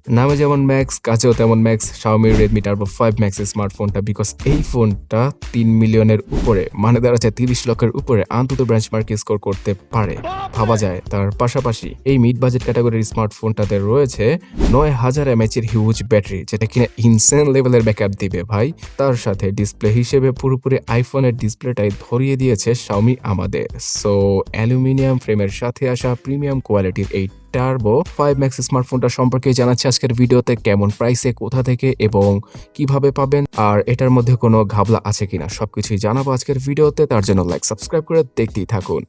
নামে যেমন ম্যাক্স, কাছেও তেমন max, Xiaomi Redmi Turbo 5 Max স্মার্টফোনটা, বিকজ এই ফোনটা 3 মিলিয়নের উপরে, মানে দাঁড়াচ্ছে 30 লক্ষের উপরে অন্তত বেঞ্চমার্ক স্কোর করতে পারে, ভাবা যায়। তার পাশাপাশি এই মিড বাজেট ক্যাটাগরির স্মার্টফোনটাতে রয়েছে 9000 mAh এর হিউজ ব্যাটারি, যেটা কিনা ইনসেন লেভেলের ব্যাকআপ দিবে ভাই। তার সাথে ডিসপ্লে হিসেবে পুরোপুরি আইফোনের ডিসপ্লেটাই ধরিয়ে দিয়েছে Xiaomi আমাদের। সো অ্যালুমিনিয়াম ফ্রেমের সাথে আসা প্রিমিয়াম কোয়ালিটির এই Turbo 5 Max স্মার্টফোনটা সম্পর্কে জানাচ্ছি আজকের ভিডিওতে, কেমন প্রাইসে, কোথা থেকে এবং কিভাবে পাবেন, আর এটার মধ্যে কোনো ঘাবলা আছে কিনা সবকিছুই জানাবো আজকের ভিডিওতে। তার জন্য লাইক সাবস্ক্রাইব করে দেখতেই থাকুন।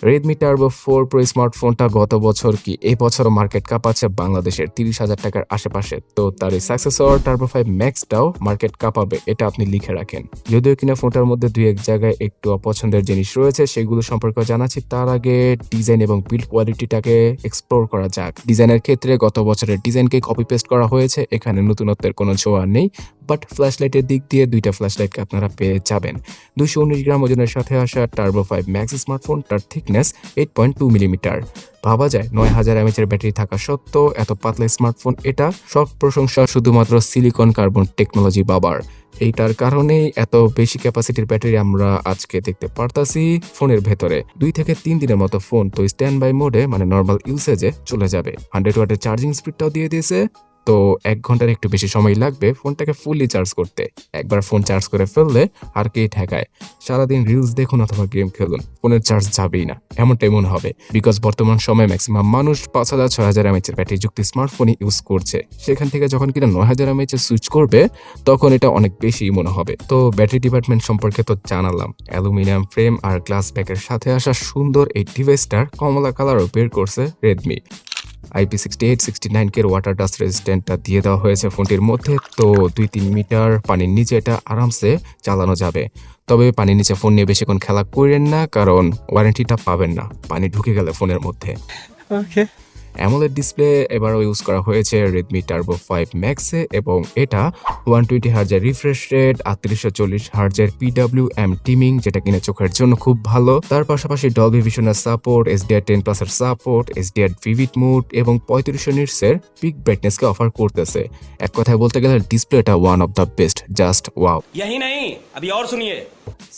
Redmi Turbo 4 Pro স্মার্টফোনটা গত বছর কি এই বছর মার্কেট কাঁপাচ্ছে বাংলাদেশের 30,000 টাকার আশেপাশে। তো তার এই সাকসেসর Turbo 5 Maxটাও মার্কেট কাঁপাবে, এটা আপনি লিখে রাখেন। যদিও কিনা ফোনটার মধ্যে দুই এক জায়গায় একটু অপছন্দের জিনিস রয়েছে, সেগুলো সম্পর্কে জানাচ্ছি। তার আগে ডিজাইন এবং বিল্ড কোয়ালিটিটাকে এক্সপ্লোর করা যাক। ডিজাইনের ক্ষেত্রে গত বছরের ডিজাইনকে কপি পেস্ট করা হয়েছে, এখানে নতুনত্বের কোনো ছোঁয়া নেই। বাট ফ্ল্যাশলাইটের দিক দিয়ে দুইটা ফ্ল্যাশলাইটকে আপনারা পেয়ে যাবেন। 219 গ্রাম ওজনের সাথে আসা Turbo 5 Max স্মার্টফোনটার থিকনেস 8.2 মিলিমিটার। ভাবা যায় 9000 mAh এর ব্যাটারি থাকা সত্ত্বেও এত পাতলা স্মার্টফোন, এটা সব প্রশংসা শুধুমাত্র সিলিকন কার্বন টেকনোলজি বাবার। এইটার কারণেই এত বেশি ক্যাপাসিটির ব্যাটারি আমরা আজকে দেখতে পারতাছি ফোনের ভেতরে। 2 থেকে 3 দিনের মতো ফোন তো স্ট্যান্ড বাই মোডে, মানে নর্মাল ইউসেজে চলে যাবে। 100 ওয়াটের চার্জিং স্পিডটাও দিয়ে দিয়েছে, তো 1 ঘন্টার একটু বেশি সময় লাগবে ফোনটাকে ফুললি চার্জ করতে। একবার ফোন চার্জ করে ফেললে আর কে ঠেকায়। সারাদিন রিলস দেখুন অথবা গেম খেলুন, ফোনের চার্জ যাবেই না, এমনটাই মনে হবে। বিকজ বর্তমান সময়ে ম্যাক্সিমাম মানুষ 5000-6000 mAh এর ব্যাটারি যুক্ত স্মার্টফোনই ইউজ করছে। সেখান থেকে যখন কিনা 9000 mAh সুইচ করবে, তখন এটা অনেক বেশি মনে হবে। তো ব্যাটারি ডিপার্টমেন্ট সম্পর্কে তো জানালাম। অ্যালুমিনিয়াম ফ্রেম আর গ্লাস ব্যাকের সাথে আসা সুন্দর এই ডিভাইসটার কমলা কালারও বের করছে রেডমি। IP68-69 কে ওয়াটার ডাস্ট রেজিস্ট্যান্টটা দিয়ে দেওয়া হয়েছে ফোনটির মধ্যে। তো 2-3 মিটার পানির নিচে এটা আরামসে চালানো যাবে। তবে পানির নিচে ফোন নিয়ে বেশিক্ষণ খেলা করেন না, কারণ ওয়ারেন্টিটা পাবেন না পানি ঢুকে গেলে ফোনের মধ্যে। ওকে। অ্যামোলেড ডিসপ্লে এবারও ইউজ করা হয়েছে Redmi Turbo 5 Max এ, এবং এটা 120 হার্জের রিফ্রেশ রেট, 3840 হার্জের PWM টিমিং, যেটা কিনা চোখের জন্য খুব ভালো। তার পাশাপাশি ডলবি ভিশনের সাপোর্ট, HDR10+ এর সাপোর্ট, HDR ভিভিড মোড এবং 3500 নিটসের পিক ব্রাইটনেসকে অফার করতেছে। এক কথায় বলতে গেলে ডিসপ্লেটা one of the best, just wow. यही नहीं अभी और सुनिए।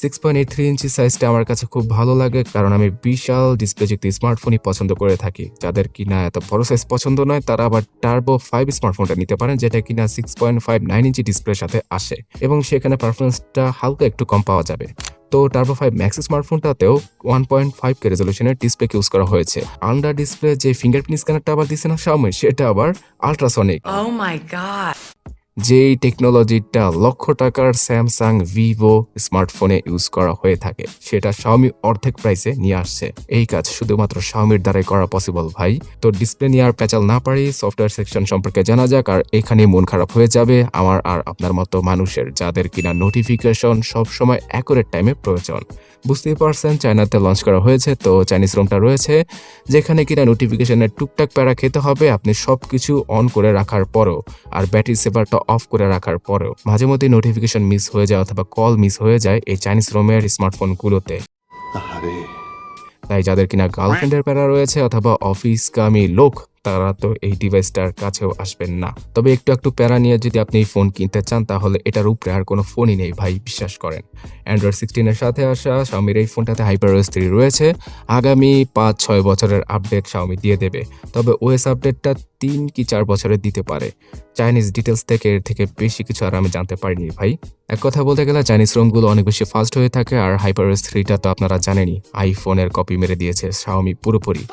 6.83 ইঞ্চি সাইজটা আমার কাছে খুব ভালো লাগে, কারণ আমি বিশাল ডিসপ্লেযুক্ত স্মার্টফোনই পছন্দ করে থাকি। যাদের কিনা এত বড় সাইজ পছন্দ নয়, তারা আবার Turbo 5 স্মার্টফোনটা নিতে পারেন, যেটা কিনা 6.59 ইঞ্চি ডিসপ্লের সাথে আসে এবং সেখানে পারফরমেন্সটা হালকা একটু কম পাওয়া যাবে। তো Turbo 5 Max স্মার্টফোনটাতেও 1.5K রেজলিউশনের ডিসপ্লে ইউজ করা হয়েছে। আন্ডার ডিসপ্লে যে ফিঙ্গারপ্রিন্ট স্ক্যানারটা আবার দিছে না Xiaomi, সেটা আবার আল্ট্রাসনিক। Oh my god. যেই টেকনোলজিটা লক্ষ টাকার স্যামসাং, ভিভো স্মার্টফোনে ইউজ করা হয়ে থাকে, সেটা Xiaomi অর্ধেক প্রাইসে নিয়ে আসছে। এই কাজ শুধুমাত্র Xiaomiর দ্বারাই করা পসিবল ভাই। তো ডিসপ্লে নিয়ে আর প্যাচাল না পারি, সফটওয়্যার সেকশন সম্পর্কে জানা যাক। আর এখানে মন খারাপ হয়ে যাবে আমার আর আপনার মতো মানুষের, যাদের কিনা নোটিফিকেশন সবসময় অ্যাকুরেট টাইমে প্রয়োজন। বুঝতেই পারছেন, চায়নাতে লঞ্চ করা হয়েছে, তো চাইনিজ রোমটা রয়েছে, যেখানে কিনা নোটিফিকেশনের টুকটাক প্যারা খেতে হবে আপনি সবকিছু অন করে রাখার পরও, আর ব্যাটারি সেভারটা অফ করে রাখার পরেও। মাঝে মধ্যে নোটিফিকেশন মিস হয়ে যায় অথবা কল মিস হয়ে যায় এই চাইনিজ রোমের স্মার্টফোনগুলোতে। তাই যাদের কিনা গার্লফ্রেন্ডের প্যারা রয়েছে অথবা অফিসগামী লোক, তারা তো এই ডিভাইসটার কাছেও আসবেন না। তবে একটু একটু প্যারা নিয়ে যদি আপনি এই ফোন কিনতে চান, তাহলে এটার উপরে আর কোনো ফোনই নেই ভাই, বিশ্বাস করেন। Android 16 এর সাথে আসা Xiaomiর এই ফোনটাতে HyperOS 3 রয়েছে। আগামী 5-6 বছরের আপডেট Xiaomi দিয়ে দেবে, তবে OS আপডেটটা 3 কি 4 বছরের দিতে পারে। চাইনিজ ডিটেলস থেকে এর থেকে বেশি কিছু আর আমি জানতে পারিনি ভাই। এক কথা বলতে গেলে চাইনিজ রোমগুলো অনেক বেশি ফাস্ট হয়ে থাকে, আর HyperOS 3টা তো আপনারা জানেনই, আইফোনের কপি মেরে দিয়েছে Xiaomi পুরোপুরি।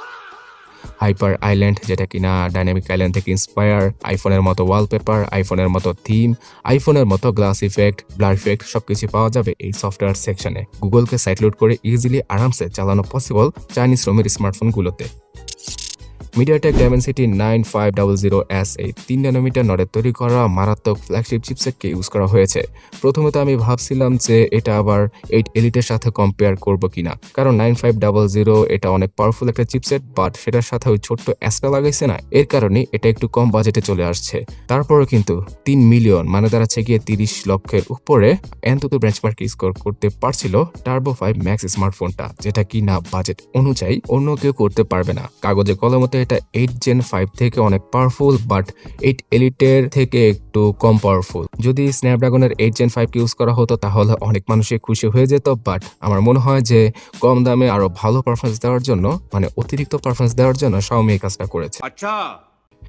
হাইপার আইল্যান্ড, যেটা কিনা ডাইনামিক আইল্যান্ড থেকে ইন্সপায়ার, আইফোনের মতো ওয়ালপেপার, আইফোনের মতো থিম, আইফোনের মতো গ্লাস ইফেক্ট, ব্লার ইফেক্ট সবকিছু পাওয়া যাবে এই সফটওয়্যার সেকশনে। গুগলকে সাইট লোড করে ইজিলি আরামসে চালানো পসিবল চাইনিজ রোমের স্মার্টফোনগুলোতে। Mediatek Dimensity 9500S এই 3 ন্যানোমিটার নডে তৈরি করা মারাত্মক ফ্ল্যাগশিপ চিপসেটকে ইউজ করা হয়েছে। প্রথমে তো আমি ভাবছিলাম যে এটা আবার 8 এলিটের সাথে কম্পেয়ার করব কিনা, কারণ 9500 এটা অনেক পাওয়ারফুল একটা চিপসেট, বাট সেটার সাথে ওই ছোট্ট অ্যাসটা লাগাইছে না, এর কারণে এটা একটু কম বাজেটে চলে আসছে। তারপরে কিন্তু 3 মিলিয়ন, মানে দাঁড়াচ্ছে গিয়ে 30 লক্ষের উপরে অন্তত বেঞ্চমার্ক স্কোর করতে পারছিল Turbo 5 Max স্মার্টফোনটা, যেটা কি না বাজেট অনুযায়ী অন্য কেউ করতে পারবে না। কাগজে কলমতে এটা 8 Gen 5 থেকে অনেক পাওয়ারফুল, বাট 8 এলিটের থেকে একটু কম পাওয়ারফুল। যদি স্ন্যাপড্রাগনের 8 Gen 5 ইউজ করা হতো তাহলে অনেক মানুষই খুশি হয়ে যেত, বাট আমার মনে হয় যে কম দামে আরো ভালো পারফরমেন্স দেওয়ার জন্য, মানে অতিরিক্ত পারফরমেন্স দেওয়ার জন্য Xiaomi এই কাজটা করেছে। अच्छा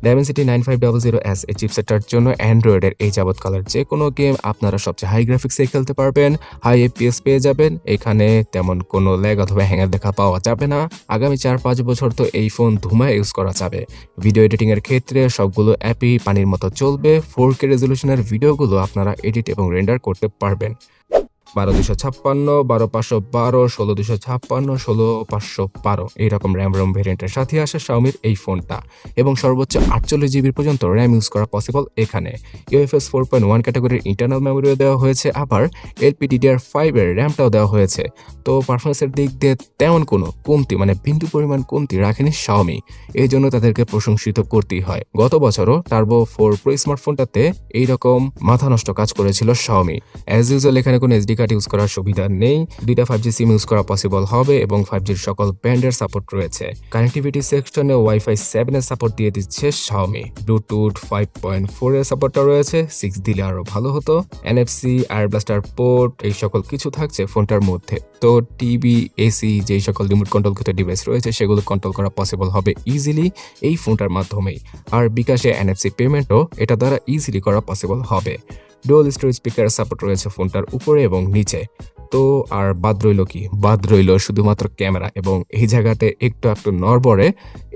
Dimensity 9500S এই চিপসেটটার জন্য অ্যান্ড্রয়েডের এই যাবৎকালের যে কোনো গেম আপনারা সবচেয়ে হাই গ্রাফিক্সে খেলতে পারবেন, হাই FPS পেয়ে যাবেন। এখানে তেমন কোনো ল্যাগ অথবা হ্যাঙ্গার দেখা পাওয়া যাবে না। আগামী 4-5 বছর তো এই ফোন ধুমায় ইউজ করা যাবে। ভিডিও এডিটিং এর ক্ষেত্রে সবগুলো অ্যাপই পানির মতো চলবে। 4K রেজলিউশনের ভিডিওগুলো আপনারা এডিট এবং রেন্ডার করতে পারবেন। 12256, 12512, 16256, 16512 এইরকম র্যাম রোম ভেরিয়েন্টের সাথে আসে Xiaomiর এই ফোনটা, এবং সর্বোচ্চ 48 GB পর্যন্ত র্যাম ইউজ করা পসিবল এখানে। UFS 4.1 ক্যাটাগরির ইন্টারনাল মেমোরিও দেওয়া হয়েছে, আবার LPDDR5 এর র্যামটাও দেওয়া হয়েছে। তো পারফরমেন্সের দিক দিয়ে তেমন কোনো কমতি, মানে বিন্দু পরিমাণ কমতি রাখেনি Xiaomi, এই জন্য তাদেরকে প্রশংসিত করতেই হয়। গত বছরও টার্বো 4 প্রো স্মার্টফোনটাতে এইরকম মাথা নষ্ট কাজ করেছিল Xiaomi। অ্যাজ ইউজুয়াল এখানে কোনো SD কার্ড ইউজ করার সুবিধা নেই, দুইটা 5G সিম ইউজ করা পসিবল হবে এবং 5Gর সকল ব্যান্ডের সাপোর্ট রয়েছে। কানেক্টিভিটি সেকশনে Wi-Fi 7 এর সাপোর্ট দিয়ে দিচ্ছে Xiaomi। ব্লুটুথ 5.4 এর সাপোর্টটা রয়েছে, 6 দিলে আরো ভালো হতো। NFC, এয়ার ব্লাস্টার পোর্ট এই সকল কিছু থাকছে ফোনটার মধ্যে। তো টিভি, এসি যেই সকল রিমোট কন্ট্রোলকৃত ডিভাইস রয়েছে সেগুলো কন্ট্রোল করা পসিবল হবে ইজিলি এই ফোনটার মাধ্যমেই। আর বিকাশে NFC পেমেন্টও এটা দ্বারা ইজিলি করা পসিবল হবে। ডুয়াল স্টোরেজ স্পিকার সাপোর্ট রয়েছে ফোনটার উপরে এবং নিচে। তো আর বাদ রইল কি? বাদ রইল শুধুমাত্র ক্যামেরা, এবং এই জায়গাতে একটু নড়বড়ে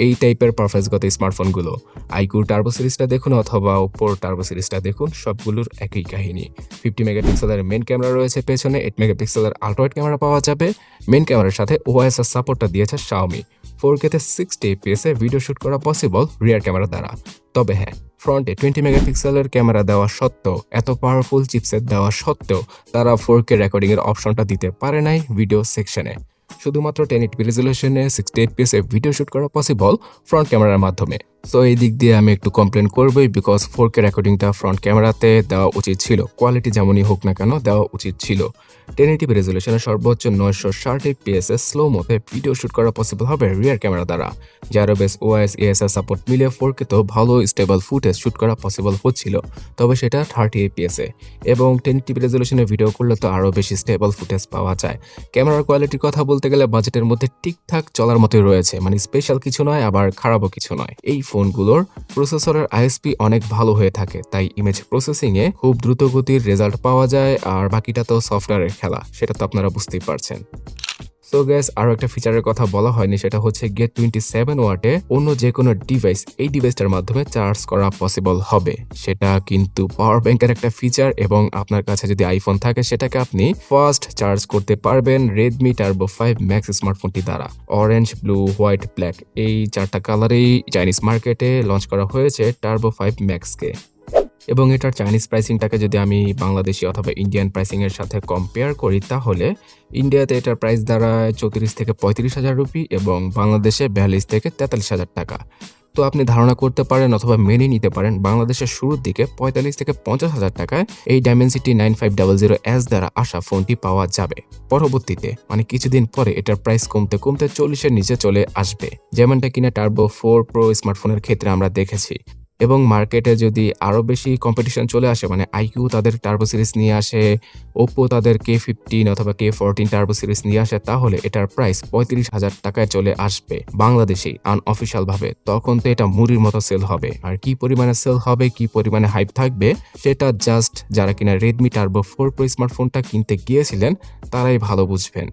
এই টাইপের পারফরমেন্সগত স্মার্টফোনগুলো। আইকিউ টার্বো সিরিজটা দেখুন অথবা ওপোর টার্বো সিরিজটা দেখুন, সবগুলোর একই কাহিনী। 50 মেগাপিক্সেলের মেন ক্যামেরা রয়েছে পেছনে, 8 মেগাপিক্সেলের আল্ট্রাওয়াইড ক্যামেরা পাওয়া যাবে। মেন ক্যামেরার সাথে OIS সাপোর্টটা দিয়েছে Xiaomi। 4K তে 60 fps এ ভিডিও শুট করা পসিবল রিয়ার ক্যামেরা দ্বারা। তবে হ্যাঁ, ফ্রন্টে 20 মেগাপিক্সেলের ক্যামেরা দেওয়া সত্ত্বেও, এত পাওয়ারফুল চিপসেট দেওয়া সত্ত্বেও তারা 4K রেকর্ডিং এর অপশনটা দিতে পারে নাই ভিডিও সেকশনে। শুধুমাত্র 1080p রেজলিউশনে 60 fps এ ভিডিও শুট করা পসিবল ফ্রন্ট ক্যামেরার মাধ্যমে। সো এই দিক দিয়ে আমি একটু কমপ্লেন করবই, বিকজ 4K রেকর্ডিংটা ফ্রন্ট ক্যামেরাতে দেওয়া উচিত ছিল। কোয়ালিটি যেমনই হোক না কেন দেওয়া উচিত ছিল। 1080p রেজলিউশনে সর্বোচ্চ 960 fps এ স্লো মোতে ভিডিও শুট করা পসিবল হবে রিয়ার ক্যামেরা দ্বারা। যারও বেশ OIS ASR সাপোর্ট মিলে 4K তেও ভালো স্টেবল ফুটেজ শুট করা পসিবল হচ্ছিল, তবে সেটা 30 fps এ। এবং 1080p রেজলিউশনে ভিডিও করলে তো আরও বেশি স্টেবল ফুটেজ পাওয়া যায়। ক্যামেরার কোয়ালিটির কথা বলতে গেলে বাজেটের মধ্যে ঠিকঠাক চলার মতোই রয়েছে, মানে স্পেশাল কিছু নয় আবার খারাপও কিছু নয়। এই ফোনগুলোর প্রসেসরের ISP অনেক ভালো হয়ে থাকে, তাই ইমেজ প্রসেসিংয়ে খুব দ্রুত গতির রেজাল্ট পাওয়া যায়, আর বাকিটা তো সফটওয়্যারের খেলা, সেটা তো আপনারা বুঝতেই পারছেন। সো গ্যাস, আরো একটা ফিচারের কথা বলা হয়নি, সেটা হচ্ছে গিয়ে 27 ওয়াটে অন্য যে কোনো ডিভাইস এই ডিভাইসটার মাধ্যমে চার্জ করা পসিবল হবে। সেটা কিন্তু পাওয়ার ব্যাংকের একটা ফিচার, এবং আপনার কাছে যদি আইফোন থাকে সেটাকে আপনি ফাস্ট চার্জ করতে পারবেন Redmi Turbo 5 Max স্মার্টফোনটি দ্বারা। অরেঞ্জ, ব্লু, হোয়াইট, ব্ল্যাক এই 4টা কালারেই চাইনিজ মার্কেটে লঞ্চ করা হয়েছে Turbo 5 Max কে। এবং এটার চাইনিজ প্রাইসিংটাকে যদি আমি বাংলাদেশি অথবা ইন্ডিয়ান প্রাইসিং এর সাথে কম্পেয়ার করি, তাহলে ইন্ডিয়াতে এটার প্রাইস দাঁড়ায় 34 থেকে 35,000 রুপি এবং বাংলাদেশে 42 থেকে 43,000 টাকা। তো আপনি ধারণা করতে পারেন অথবা মেনে নিতে পারেন বাংলাদেশের শুরুর দিকে 45 থেকে 50,000 টাকায় এই Dimensity 9500S দ্বারা আসা ফোনটি পাওয়া যাবে। পরবর্তীতে মানে কিছুদিন পরে এটার প্রাইস কমতে 40-এর নিচে চলে আসবে, যেমনটা কিনা টার্বো 4 প্রো স্মার্টফোনের ক্ষেত্রে আমরা দেখেছি। এবং মার্কেটে যদি আরও বেশি কম্পিটিশন চলে আসে, মানে আইকিউ তাদের টার্বো সিরিজ নিয়ে আসে, ওপো তাদের K15 অথবা K14 টার্বো সিরিজ নিয়ে আসে, তাহলে এটার প্রাইস 35,000 টাকায় চলে আসবে বাংলাদেশেই আনঅফিসিয়াল ভাবে। তখন তো এটা মুড়ির মতো সেল হবে, আর কি পরিমাণে সেল হবে, কি পরিমাণে হাইপ থাকবে, সেটা জাস্ট যারা কিনা Redmi Turbo 4 Pro স্মার্টফোনটা কিনতে গিয়েছিলেন তারাই ভালো বুঝবেন।